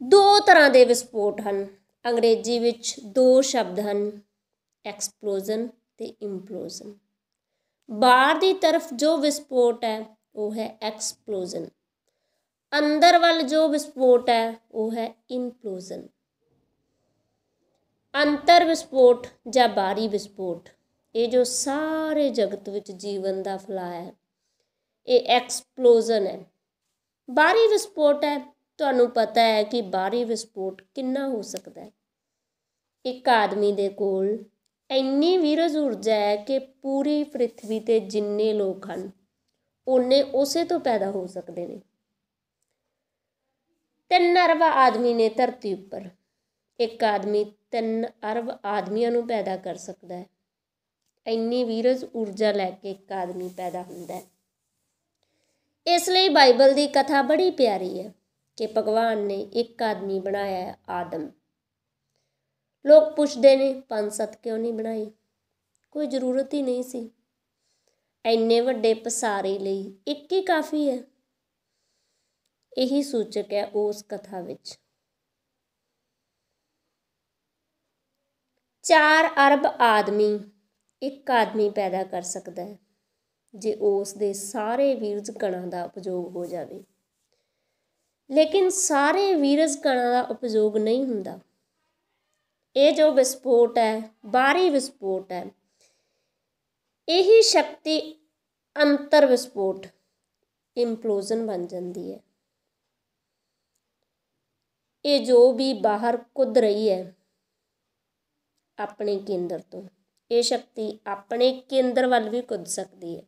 ਦੋ ਤਰ੍ਹਾਂ ਦੇ ਵਿਸਫੋਟ ਹਨ। ਅੰਗਰੇਜ਼ੀ ਵਿੱਚ ਦੋ ਸ਼ਬਦ ਹਨ, ਐਕਸਪਲੋਜ਼ਨ ਤੇ ਇੰਪਲੋਜ਼ਨ। ਬਾਹਰ ਦੀ ਤਰਫ ਜੋ ਵਿਸਫੋਟ ਹੈ ਉਹ ਹੈ ਐਕਸਪਲੋਜ਼ਨ। ਅੰਦਰ ਵੱਲ ਜੋ ਵਿਸਫੋਟ ਹੈ ਉਹ ਹੈ ਇੰਪਲੋਜ਼ਨ। ਅੰਤਰ ਵਿਸਫੋਟ ਜਾਂ ਬਾਹਰੀ ਵਿਸਫੋਟ, ਇਹ ਜੋ ਸਾਰੇ ਜਗਤ ਵਿੱਚ ਜੀਵਨ ਦਾ ਫੈਲਾਅ ਹੈ, ਇਹ ਐਕਸਪਲੋਜ਼ਨ ਹੈ। ਬਾਹਰੀ ਵਿਸਫੋਟ ਹੈ, ਤੁਹਾਨੂੰ ਪਤਾ ਹੈ ਕਿ ਬਾਹਰੀ ਵਿਸਫੋਟ ਕਿੰਨਾ ਹੋ ਸਕਦਾ ਹੈ। ਇੱਕ ਆਦਮੀ ਦੇ ਕੋਲ ਇੰਨੀ ਵੀਰਜ ਊਰਜਾ ਹੈ ਕਿ ਪੂਰੀ ਪ੍ਰਿਥਵੀ 'ਤੇ ਜਿੰਨੇ ਲੋਕ ਹਨ ਓਨੇ ਉਸੇ ਤੋਂ ਪੈਦਾ ਹੋ ਸਕਦੇ ਨੇ। 3 ਅਰਬ ਆਦਮੀ ਨੇ ਧਰਤੀ ਉੱਪਰ, ਇੱਕ ਆਦਮੀ 3 ਅਰਬ ਆਦਮੀਆਂ ਨੂੰ ਪੈਦਾ ਕਰ ਸਕਦਾ ਹੈ। ਇੰਨੀ ਵੀਰਜ ਊਰਜਾ ਲੈ ਕੇ ਇੱਕ ਆਦਮੀ ਪੈਦਾ ਹੁੰਦਾ ਹੈ। ਇਸ ਲਈ ਬਾਈਬਲ ਦੀ ਕਥਾ ਬੜੀ ਪਿਆਰੀ ਹੈ ਕਿ ਭਗਵਾਨ ਨੇ ਇੱਕ ਆਦਮੀ ਬਣਾਇਆ ਹੈ, ਆਦਮ। ਲੋਕ ਪੁੱਛਦੇ ਨੇ 5-7 ਕਿਉਂ ਨਹੀਂ ਬਣਾਏ? ਕੋਈ ਜ਼ਰੂਰਤ ਹੀ ਨਹੀਂ ਸੀ। ਇੰਨੇ ਵੱਡੇ ਪਸਾਰੇ ਲਈ ਇੱਕ ਹੀ ਕਾਫੀ ਹੈ। ਇਹੀ ਸੂਚਕ ਹੈ ਉਸ ਕਥਾ ਵਿੱਚ। 4 ਅਰਬ ਆਦਮੀ ਇੱਕ ਆਦਮੀ ਪੈਦਾ ਕਰ ਸਕਦਾ ਹੈ ਜੇ ਉਸ ਦੇ ਸਾਰੇ ਵੀਰਜ ਕਣਾਂ ਦਾ ਉਪਯੋਗ ਹੋ ਜਾਵੇ। ਲੇਕਿਨ ਸਾਰੇ ਵੀਰਜ ਕਣਾਂ ਦਾ ਉਪਯੋਗ ਨਹੀਂ ਹੁੰਦਾ। ਇਹ ਜੋ ਵਿਸਫੋਟ ਹੈ, ਬਾਹਰੀ ਵਿਸਫੋਟ ਹੈ, ਇਹੀ ਸ਼ਕਤੀ ਅੰਤਰ ਵਿਸਫੋਟ ਇੰਪਲੋਜ਼ਨ ਬਣ ਜਾਂਦੀ ਹੈ। ਇਹ ਜੋ ਵੀ ਬਾਹਰ ਕੁੱਦ ਰਹੀ ਹੈ ਆਪਣੇ ਕੇਂਦਰ ਤੋਂ, ਇਹ ਸ਼ਕਤੀ ਆਪਣੇ ਕੇਂਦਰ ਵੱਲ ਵੀ ਕੁੱਦ ਸਕਦੀ ਹੈ।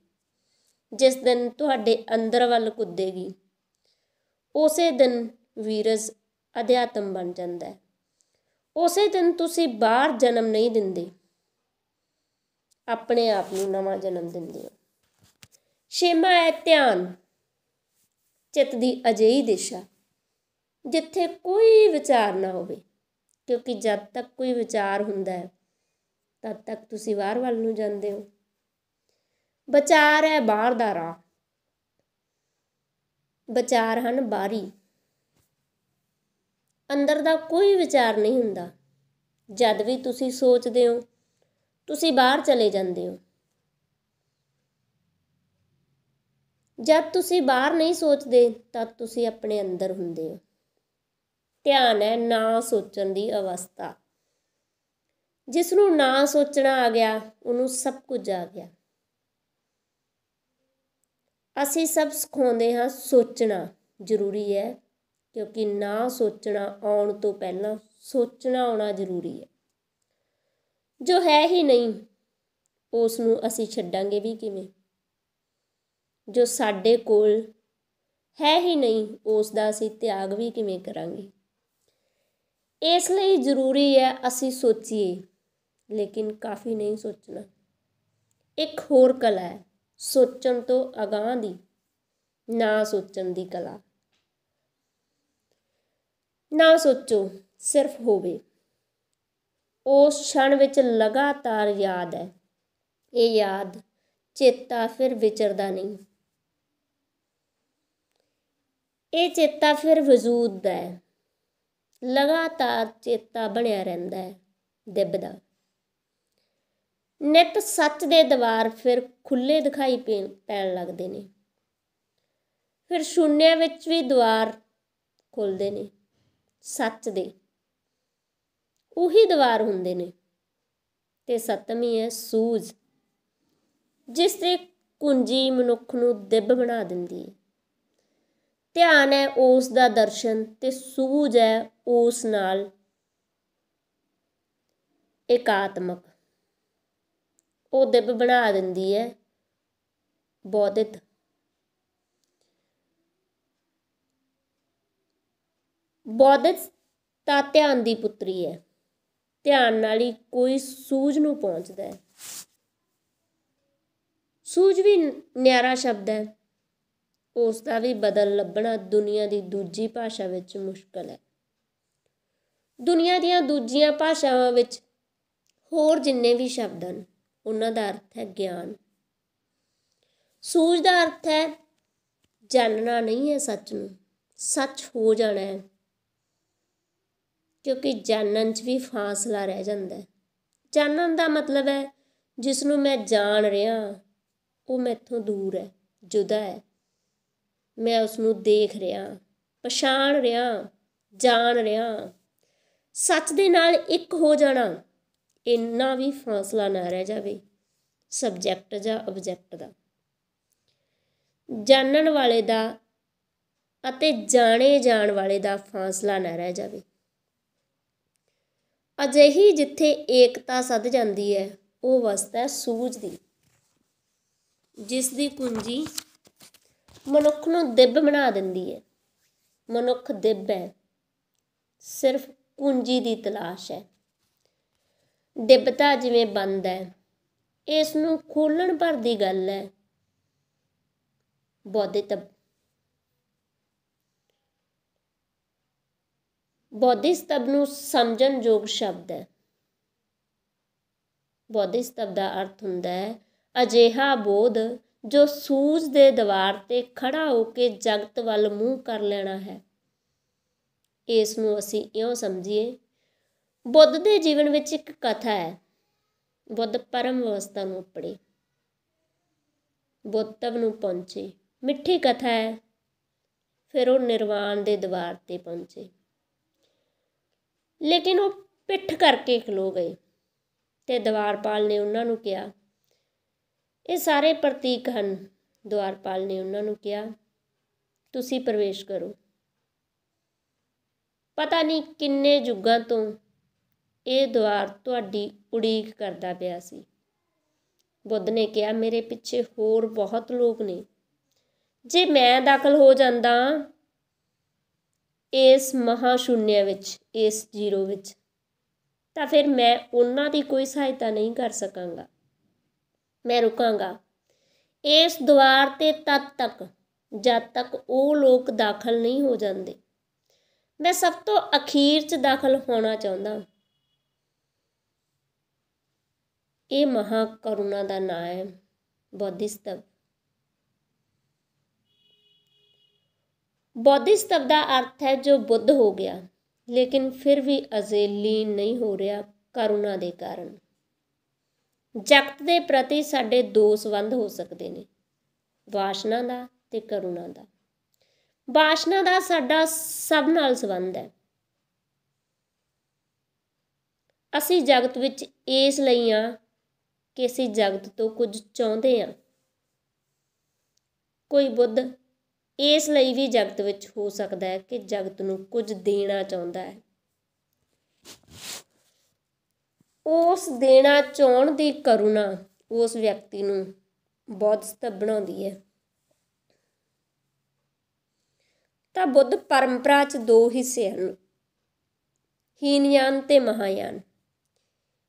ਜਿਸ ਦਿਨ ਤੁਹਾਡੇ ਅੰਦਰ ਵੱਲ ਕੁੱਦੇਗੀ ਉਸੇ ਦਿਨ ਵੀਰਜ ਅਧਿਆਤਮ ਬਣ ਜਾਂਦਾ ਹੈ। ਉਸੇ ਦਿਨ ਤੁਸੀਂ ਬਾਹਰ ਜਨਮ ਨਹੀਂ ਦਿੰਦੇ, ਆਪਣੇ ਆਪ ਨੂੰ ਨਵਾਂ ਜਨਮ ਦਿੰਦੇ ਹੋ। 6ਵਾਂ ਹੈ ਧਿਆਨ। ਚਿੱਤ ਦੀ ਅਜਿਹੀ ਦਿਸ਼ਾ ਜਿੱਥੇ ਕੋਈ ਵਿਚਾਰ ਨਾ ਹੋਵੇ, ਕਿਉਂਕਿ ਜਦ ਤੱਕ ਕੋਈ ਵਿਚਾਰ ਹੁੰਦਾ ਹੈ ਤਦ ਤੱਕ ਤੁਸੀਂ ਬਾਹਰ ਵੱਲ ਨੂੰ ਜਾਂਦੇ ਹੋ। ਵਿਚਾਰ ਹੈ ਬਾਹਰ ਦਾ ਰਾਹ, ਵਿਚਾਰ ਹਨ ਬਾਹਰੀ। ਅੰਦਰ ਦਾ ਕੋਈ ਵਿਚਾਰ ਨਹੀਂ ਹੁੰਦਾ। ਜਦ ਵੀ ਤੁਸੀਂ ਸੋਚਦੇ ਹੋ ਤੁਸੀਂ ਬਾਹਰ ਚਲੇ ਜਾਂਦੇ ਹੋ। ਜਦ ਤੁਸੀਂ ਬਾਹਰ ਨਹੀਂ ਸੋਚਦੇ ਤਦ ਤੁਸੀਂ ਆਪਣੇ ਅੰਦਰ ਹੁੰਦੇ ਹੋ। ਧਿਆਨ ਹੈ ਨਾ ਸੋਚਣ ਦੀ ਅਵਸਥਾ। ਜਿਸ ਨੂੰ ਨਾ ਸੋਚਣਾ ਆ ਗਿਆ ਉਹਨੂੰ ਸਭ ਕੁਝ ਆ ਗਿਆ। ਅਸੀਂ ਸਭ ਸਿਖਾਉਂਦੇ ਹਾਂ ਸੋਚਣਾ ਜ਼ਰੂਰੀ ਹੈ, ਕਿਉਂਕਿ ਨਾ ਸੋਚਣਾ ਆਉਣ ਤੋਂ ਪਹਿਲਾਂ ਸੋਚਣਾ ਆਉਣਾ ਜ਼ਰੂਰੀ ਹੈ। ਜੋ ਹੈ ਹੀ ਨਹੀਂ ਉਸ ਨੂੰ ਅਸੀਂ ਛੱਡਾਂਗੇ ਵੀ ਕਿਵੇਂ? ਜੋ ਸਾਡੇ ਕੋਲ ਹੈ ਹੀ ਨਹੀਂ ਉਸ ਦਾ ਅਸੀਂ ਤਿਆਗ ਵੀ ਕਿਵੇਂ ਕਰਾਂਗੇ? ਇਸ ਲਈ ਜ਼ਰੂਰੀ ਹੈ ਅਸੀਂ ਸੋਚੀਏ, ਲੇਕਿਨ ਕਾਫੀ ਨਹੀਂ ਸੋਚਣਾ। ਇੱਕ ਹੋਰ ਕਲਾ ਹੈ ਸੋਚਣ ਤੋਂ ਅਗਾਂਹ ਦੀ, ਨਾ ਸੋਚਣ ਦੀ ਕਲਾ। ਨਾ ਸੋਚੋ, ਸਿਰਫ ਹੋਵੇ। ਉਸ क्षण ਵਿੱਚ ਲਗਾਤਾਰ ਯਾਦ ਹੈ। ਇਹ ਯਾਦ ਚੇਤਾ ਫਿਰ ਵਿਚਰਦਾ ਨਹੀਂ, ਇਹ ਚੇਤਾ ਫਿਰ ਵਜੂਦ ਦਾ ਹੈ। ਲਗਾਤਾਰ ਚੇਤਾ ਬਣਿਆ ਰਹਿੰਦਾ ਹੈ, ਦਿਖਦਾ। ਨਿੱਤ ਸੱਚ ਦੇ ਦਵਾਰ ਫਿਰ ਖੁੱਲ੍ਹੇ ਦਿਖਾਈ ਪੈਣ ਲੱਗਦੇ ਨੇ। ਫਿਰ ਸ਼ੂਨਿਆਂ ਵਿੱਚ ਵੀ ਦਵਾਰ ਖੁੱਲ੍ਹਦੇ ਨੇ। ਸੱਚ ਦੇ ਉਹੀ ਦਵਾਰ ਹੁੰਦੇ ਨੇ। ਤੇ 7ਵੀਂ ਹੈ ਸੂਝ, ਜਿਸ ਦੀ ਕੁੰਜੀ ਮਨੁੱਖ ਨੂੰ ਦਿੱਬ ਬਣਾ ਦਿੰਦੀ ਹੈ। ਧਿਆਨ ਹੈ ਉਸ ਦਾ ਦਰਸ਼ਨ ਤੇ ਸੂਝ ਹੈ ਉਸ ਨਾਲ ਇਕਾਤਮਕ। ਉਹ ਦਿੱਬ ਬਣਾ ਦਿੰਦੀ ਹੈ ਬੌਧਿਤ। ਬੌਧਿਕਤਾ ਧਿਆਨ ਦੀ ਪੁੱਤਰੀ ਹੈ। ਧਿਆਨ ਨਾਲ ਹੀ ਕੋਈ ਸੂਝ ਨੂੰ ਪਹੁੰਚਦਾ ਹੈ। ਸੂਝ ਵੀ ਨਿਆਰਾ ਸ਼ਬਦ ਹੈ। ਉਸ ਦਾ ਵੀ ਬਦਲ ਲੱਭਣਾ ਦੁਨੀਆ ਦੀ ਦੂਜੀ ਭਾਸ਼ਾ ਵਿੱਚ ਮੁਸ਼ਕਲ ਹੈ। ਦੁਨੀਆ ਦੀਆਂ ਦੂਜੀਆਂ ਭਾਸ਼ਾਵਾਂ ਵਿੱਚ ਹੋਰ ਜਿੰਨੇ ਵੀ ਸ਼ਬਦ ਹਨ ਉਹਨਾਂ ਦਾ ਅਰਥ ਹੈ ਗਿਆਨ। ਸੂਝ ਦਾ ਅਰਥ ਹੈ ਜਾਣਨਾ ਨਹੀਂ ਹੈ ਸੱਚ ਨੂੰ, ਸੱਚ ਹੋ ਜਾਣਾ ਹੈ। ਕਿਉਂਕਿ ਜਾਣਨ 'ਚ ਵੀ ਫਾਸਲਾ ਰਹਿ ਜਾਂਦਾ ਹੈ। ਜਾਣਨ ਦਾ ਮਤਲਬ ਹੈ ਜਿਸ ਨੂੰ ਮੈਂ ਜਾਣ ਰਿਹਾ ਉਹ ਮੈਥੋਂ ਦੂਰ ਹੈ, ਜੁਦਾ ਹੈ। ਮੈਂ ਉਸ ਨੂੰ ਦੇਖ ਰਿਹਾ, ਪਛਾਣ ਰਿਹਾ, ਜਾਣ ਰਿਹਾ। ਸੱਚ ਦੇ ਨਾਲ ਇੱਕ ਹੋ ਜਾਣਾ, ਇੰਨਾ ਵੀ ਫਾਸਲਾ ਨਾ ਰਹਿ ਜਾਵੇ ਸਬਜੈਕਟ ਜਾਂ ਆਬਜੈਕਟ ਦਾ। ਜਾਣਨ ਵਾਲੇ ਦਾ ਅਤੇ ਜਾਣੇ ਜਾਣ ਵਾਲੇ ਦਾ ਫਾਸਲਾ ਨਾ ਰਹਿ ਜਾਵੇ। ਅਜਿਹੀ ਜਿੱਥੇ ਏਕਤਾ ਸੱਧ ਜਾਂਦੀ ਹੈ ਉਹ ਅਵਸਥਾ ਹੈ ਸੂਝ ਦੀ, ਜਿਸ ਦੀ ਕੁੰਜੀ ਮਨੁੱਖ ਨੂੰ ਦਿੱਬ ਬਣਾ ਦਿੰਦੀ ਹੈ। ਮਨੁੱਖ ਦਿੱਬ ਹੈ, ਸਿਰਫ ਕੁੰਜੀ ਦੀ ਤਲਾਸ਼ ਹੈ। ਦਿੱਬਤਾ ਜਿਵੇਂ ਬੰਦ ਹੈ, ਇਸ ਨੂੰ ਖੋਲ੍ਹਣ ਭਰ ਦੀ ਗੱਲ ਹੈ। ਬੋਧਿਸਤਵ ਨੂੰ ਸਮਝਣ ਯੋਗ ਸ਼ਬਦ ਹੈ। ਬੋਧਿਸਤਵ ਦਾ ਅਰਥ ਹੁੰਦਾ ਹੈ ਅਜਿਹਾ ਬੋਧ ਜੋ ਸੂਝ ਦੇ ਦੀਵਾਰ 'ਤੇ ਖੜ੍ਹਾ ਹੋ ਕੇ ਜਗਤ ਵੱਲ ਮੂੰਹ ਕਰ ਲੈਣਾ ਹੈ। ਇਸ ਨੂੰ ਅਸੀਂ ਇਉਂ ਸਮਝੀਏ, ਬੁੱਧ ਦੇ ਜੀਵਨ ਵਿੱਚ ਇੱਕ ਕਥਾ ਹੈ। ਬੁੱਧ ਪਰਮ ਅਵਸਥਾ ਨੂੰ ਉਪੜੇ, ਬੋਧਿਤਵ ਨੂੰ ਪਹੁੰਚੇ। ਮਿੱਠੀ ਕਥਾ ਹੈ। ਫਿਰ ਉਹ ਨਿਰਵਾਣ ਦੇ ਦੀਵਾਰ 'ਤੇ ਪਹੁੰਚੇ, ਲੇਕਿਨ ਉਹ ਪਿੱਠ ਕਰਕੇ ਖਲੋ ਗਏ ਅਤੇ ਦੁਆਰਪਾਲ ਨੇ ਉਹਨਾਂ ਨੂੰ ਕਿਹਾ, ਇਹ ਸਾਰੇ ਪ੍ਰਤੀਕ ਹਨ। ਦੁਆਰਪਾਲ ਨੇ ਉਹਨਾਂ ਨੂੰ ਕਿਹਾ, ਤੁਸੀਂ ਪ੍ਰਵੇਸ਼ ਕਰੋ। ਪਤਾ ਨਹੀਂ ਕਿੰਨੇ ਯੁੱਗਾਂ ਤੋਂ ਇਹ ਦੁਆਰ ਤੁਹਾਡੀ ਉਡੀਕ ਕਰਦਾ ਪਿਆ ਸੀ। ਬੁੱਧ ਨੇ ਕਿਹਾ, ਮੇਰੇ ਪਿੱਛੇ ਹੋਰ ਬਹੁਤ ਲੋਕ ਨੇ। ਜੇ ਮੈਂ ਦਾਖਲ ਹੋ ਜਾਂਦਾ ਇਸ ਮਹਾਸ਼ੂਨਿਆ ਵਿੱਚ, ਇਸ ਜ਼ੀਰੋ ਵਿੱਚ, ਤਾਂ ਫਿਰ ਮੈਂ ਉਹਨਾਂ ਦੀ ਕੋਈ ਸਹਾਇਤਾ ਨਹੀਂ ਕਰ ਸਕਾਂਗਾ। ਮੈਂ ਰੁਕਾਂਗਾ ਇਸ ਦੁਆਰ 'ਤੇ ਤਦ ਤੱਕ ਜਦ ਤੱਕ ਉਹ ਲੋਕ ਦਾਖਲ ਨਹੀਂ ਹੋ ਜਾਂਦੇ। ਮੈਂ ਸਭ ਤੋਂ ਅਖੀਰ 'ਚ ਦਾਖਲ ਹੋਣਾ ਚਾਹੁੰਦਾ। ਇਹ ਮਹਾਕਰੁਣਾ ਦਾ ਨਾਂ ਹੈ, ਬੋਧਿਸਤਵ। ਬੋਧਿਸਤਵ ਦਾ ਅਰਥ ਹੈ ਜੋ ਬੁੱਧ ਹੋ ਗਿਆ, ਲੇਕਿਨ ਫਿਰ ਵੀ ਅਜੇ ਲੀਨ ਨਹੀਂ ਹੋ ਰਿਹਾ ਕਰੁਣਾ ਦੇ ਕਾਰਨ। ਜਗਤ ਦੇ ਪ੍ਰਤੀ ਸਾਡੇ ਦੋ ਸੰਬੰਧ ਹੋ ਸਕਦੇ ਨੇ, ਵਾਸ਼ਨਾ ਦਾ ਅਤੇ ਕਰੁਣਾ ਦਾ। ਵਾਸ਼ਨਾ ਦਾ ਸਾਡਾ ਸਭ ਨਾਲ ਸੰਬੰਧ ਹੈ। ਅਸੀਂ ਜਗਤ ਵਿੱਚ ਇਸ ਲਈ ਹਾਂ ਕਿ ਅਸੀਂ ਜਗਤ ਤੋਂ ਕੁਝ ਚਾਹੁੰਦੇ ਹਾਂ। ਕੋਈ ਬੁੱਧ ਇਸ ਲਈ ਵੀ ਜਗਤ ਵਿੱਚ ਹੋ ਸਕਦਾ ਹੈ ਕਿ ਜਗਤ ਨੂੰ ਕੁਝ ਦੇਣਾ ਚਾਹੁੰਦਾ ਹੈ। ਉਸ ਦੇਣਾ ਚਾਹੁਣ ਦੀ ਕਰੁਣਾ ਉਸ ਵਿਅਕਤੀ ਨੂੰ ਬੋਧਿਸਤਵ ਬਣਾਉਂਦੀ ਹੈ। ਤਾਂ ਬੁੱਧ ਪਰੰਪਰਾ 'ਚ ਦੋ ਹਿੱਸੇ ਹਨ, ਹੀਨਯਾਨ ਅਤੇ ਮਹਾਯਾਨ।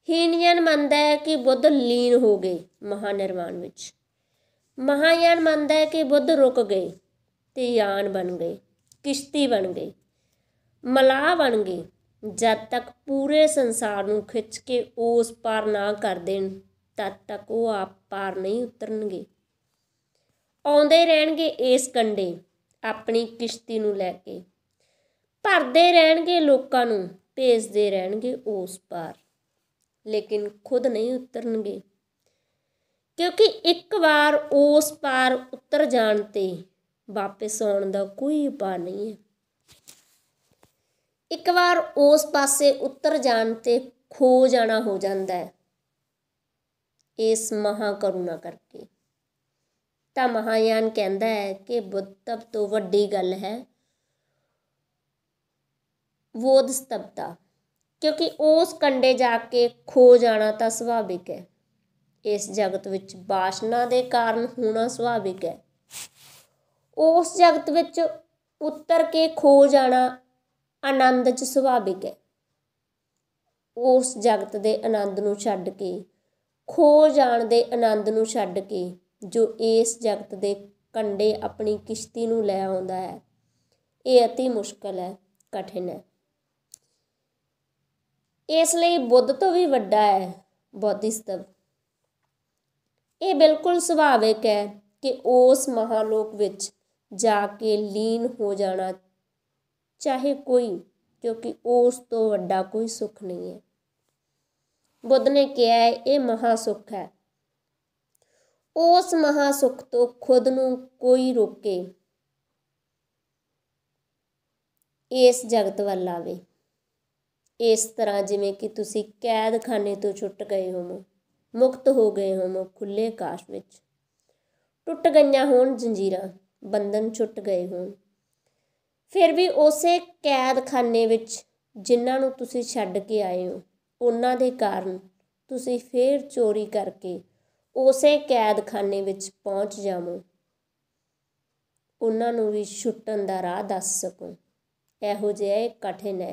ਹੀਨਯਾਨ ਮੰਨਦਾ ਹੈ ਕਿ ਬੁੱਧ ਲੀਨ ਹੋ ਗਏ ਮਹਾਨਿਰਵਾਣ ਵਿੱਚ। ਮਹਾਯਾਨ ਮੰਨਦਾ ਹੈ ਕਿ ਬੁੱਧ ਰੁਕ ਗਏ ਅਤੇ ਯਾਨ ਬਣ ਗਏ, ਕਿਸ਼ਤੀ ਬਣ ਗਈ, ਮਲਾਹ ਬਣ ਗਏ। ਜਦ ਤੱਕ ਪੂਰੇ ਸੰਸਾਰ ਨੂੰ ਖਿੱਚ ਕੇ ਉਸ ਪਾਰ ਨਾ ਕਰ ਦੇਣ, ਤਦ ਤੱਕ ਉਹ ਆਪ ਪਾਰ ਨਹੀਂ ਉਤਰਨਗੇ। ਆਉਂਦੇ ਰਹਿਣਗੇ ਇਸ ਕੰਢੇ ਆਪਣੀ ਕਿਸ਼ਤੀ ਨੂੰ ਲੈ ਕੇ, ਭਰਦੇ ਰਹਿਣਗੇ ਲੋਕਾਂ ਨੂੰ, ਭੇਜਦੇ ਰਹਿਣਗੇ ਉਸ ਪਾਰ, ਲੇਕਿਨ ਖੁਦ ਨਹੀਂ ਉਤਰਨਗੇ। ਕਿਉਂਕਿ ਇੱਕ ਵਾਰ ਉਸ ਪਾਰ ਉਤਰ ਜਾਣ 'ਤੇ ਵਾਪਿਸ ਆਉਣ ਦਾ ਕੋਈ ਉਪਾਅ ਨਹੀਂ ਹੈ। ਇੱਕ ਵਾਰ ਉਸ ਪਾਸੇ ਉਤਰ ਜਾਣ 'ਤੇ ਖੋ ਜਾਣਾ ਹੋ ਜਾਂਦਾ ਹੈ ਇਸ ਮਹਾਕਰੁਣਾ ਕਰਕੇ। ਤਾਂ ਮਹਾਯਾਨ ਕਹਿੰਦਾ ਹੈ ਕਿ ਬੁੱਧਤਵ ਤੋਂ ਵੱਡੀ ਗੱਲ ਹੈ ਬੋਧਿਸਤਵਤਾ, ਕਿਉਂਕਿ ਉਸ ਕੰਢੇ ਜਾ ਕੇ ਖੋ ਜਾਣਾ ਤਾਂ ਸੁਭਾਵਿਕ ਹੈ। ਇਸ ਜਗਤ ਵਿੱਚ ਵਾਸ਼ਨਾ ਦੇ ਕਾਰਨ ਹੋਣਾ ਸੁਭਾਵਿਕ ਹੈ। ਉਸ ਜਗਤ ਵਿੱਚ ਉਤਰ ਕੇ ਖੋ ਜਾਣਾ ਆਨੰਦ 'ਚ ਸੁਭਾਵਿਕ ਹੈ। ਉਸ ਜਗਤ ਦੇ ਆਨੰਦ ਨੂੰ ਛੱਡ ਕੇ, ਖੋ ਜਾਣ ਦੇ ਆਨੰਦ ਨੂੰ ਛੱਡ ਕੇ ਜੋ ਇਸ ਜਗਤ ਦੇ ਕੰਢੇ ਆਪਣੀ ਕਿਸ਼ਤੀ ਨੂੰ ਲੈ ਆਉਂਦਾ ਹੈ, ਇਹ ਅਤੀ ਮੁਸ਼ਕਲ ਹੈ, ਕਠਿਨ ਹੈ। ਇਸ ਲਈ ਬੁੱਧ ਤੋਂ ਵੀ ਵੱਡਾ ਹੈ ਬੋਧਿਸਤਵ। ਇਹ ਬਿਲਕੁਲ ਸੁਭਾਵਿਕ ਹੈ ਕਿ ਉਸ ਮਹਾਲੋਕ ਵਿੱਚ ਜਾ ਕੇ ਲੀਨ ਹੋ ਜਾਣਾ ਚਾਹੇ ਕੋਈ क्योंकि उस तो वड्डा कोई सुख नहीं है। बुद्ध ने कहा है ये महासुख है। उस महासुख तो खुद नूं कोई रोके इस जगत वल आवे। इस तरह जिवें कि तुसीं कैदखाने तो छुट गए होवो, मुक्त हो गए होवो खुले आकाश विच, टुट गईयां होण जंजीरां, बंधन छुट गए होण, फिर भी उसे कैदखाने विच जिन्हां नूं तुसीं छड्ड के आए हो उन्हां दे कारण तुसीं फिर चोरी करके उसे कैदखाने विच पहुँच जावो, उन्हां नूं भी छुट्टण दा राह दस सको। इहो जिहा ये कठिन है।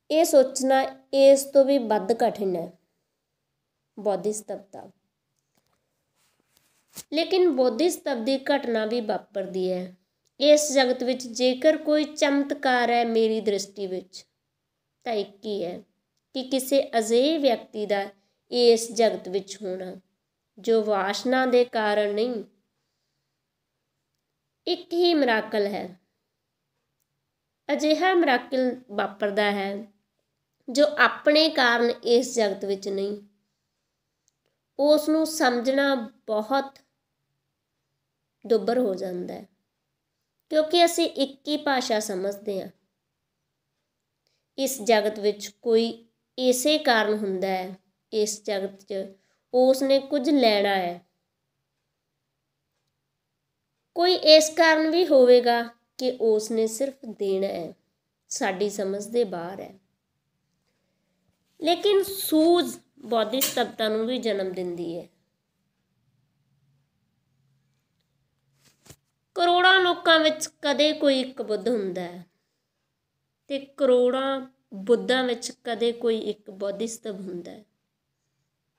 ये सोचना इस तो भी वध कठिन है बोधिसत्व। लेकिन बोधिसत्व की घटना भी वापरदी है इस जगत विच। जेकर कोई चमत्कार है मेरी दृष्टि विच तां इक ही है कि किसी अजिहे व्यक्ति का इस जगत विच होना जो वासना दे कारण नहीं। एक ही मिराकल है, अजिहा मिराकल वापरदा है जो अपने कारण इस जगत विच नहीं। उस नूं समझना बहुत दुभर हो जाता है क्योंकि असी एक ही भाषा समझते हैं। इस जगत विच कोई इसे कारण हुंदा है, इस जगत च उसने कुछ लेना है, कोई इस कारण भी होवेगा कि उसने सिर्फ देना है। साडी समझ दे बाहर है। लेकिन सूझ बोधिसत्वता नूं भी जन्म दिंदी है। करोड़ां लोकां विच कदे कोई एक बुद्ध हुंदा है ते करोड़ां बुद्धां विच कदे कोई एक बोधिसत्व हुंदा है,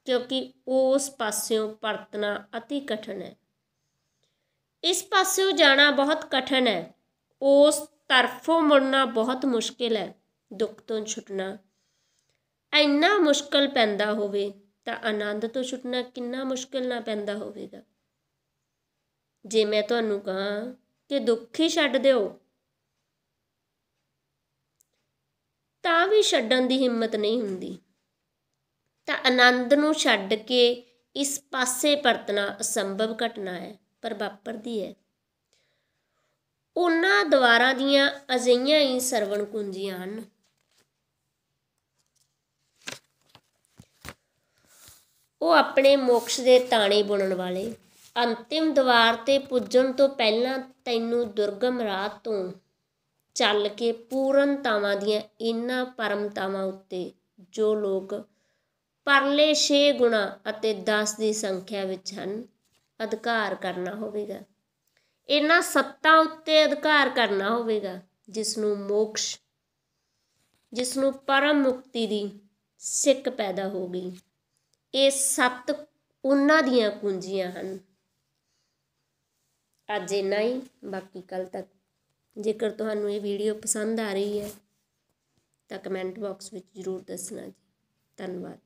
क्योंकि उस पास्यों परतना अति कठिन है। इस पास्यों जाना बहुत कठिन है, उस तरफों मुड़ना बहुत मुश्किल है। दुख तो छुटना इन्ना मुश्किल पैंदा होवे तां आनंद तो छुटना किन्ना मुश्किल ना पैंदा होवेगा। जे मैं तुहानूं कहां कि दुख ही छड्ड दिओ तां भी छड्डण दी हिम्मत नहीं हुंदी, तां आनंद नूं छड्ड के इस पासे परतना असंभव घटना है, पर वापरदी है। उन्हां द्वारां दीआं अजिहियां ही सरवण कुंजियां हन। ਉਹ ਆਪਣੇ ਮੋਕਸ਼ ਦੇ ਤਾਣੇ ਬੁਣਨ ਵਾਲੇ ਅੰਤਿਮ ਦਵਾਰ 'ਤੇ ਪੁੱਜਣ ਤੋਂ ਪਹਿਲਾਂ ਤੈਨੂੰ ਦੁਰਗਮ ਰਾਹ ਤੋਂ ਚੱਲ ਕੇ ਪੂਰਨਤਾਵਾਂ ਦੀਆਂ ਇਹਨਾਂ ਪਰਮਤਾਵਾਂ ਉੱਤੇ ਜੋ ਲੋਕ ਪਰਲੇ 6 ਗੁਣਾ ਅਤੇ 10 ਦੀ ਸੰਖਿਆ ਵਿੱਚ ਹਨ ਅਧਿਕਾਰ ਕਰਨਾ ਹੋਵੇਗਾ। ਇਹਨਾਂ ਸੱਤਾਂ ਉੱਤੇ ਅਧਿਕਾਰ ਕਰਨਾ ਹੋਵੇਗਾ ਜਿਸ ਨੂੰ ਮੋਕਸ਼, ਜਿਸ ਨੂੰ ਪਰਮ ਮੁਕਤੀ ਦੀ ਸਿੱਕ ਪੈਦਾ ਹੋ ਗਈ। ਇਹ 7 ਉਹਨਾਂ ਦੀਆਂ ਕੁੰਜੀਆਂ ਹਨ। ਅੱਜ ਇੰਨਾ ਹੀ, ਬਾਕੀ ਕੱਲ੍ਹ ਤੱਕ। ਜੇਕਰ ਤੁਹਾਨੂੰ ਇਹ ਵੀਡੀਓ ਪਸੰਦ ਆ ਰਹੀ ਹੈ ਤਾਂ ਕਮੈਂਟ ਬਾਕਸ ਵਿੱਚ ਜ਼ਰੂਰ ਦੱਸਣਾ ਜੀ। ਧੰਨਵਾਦ।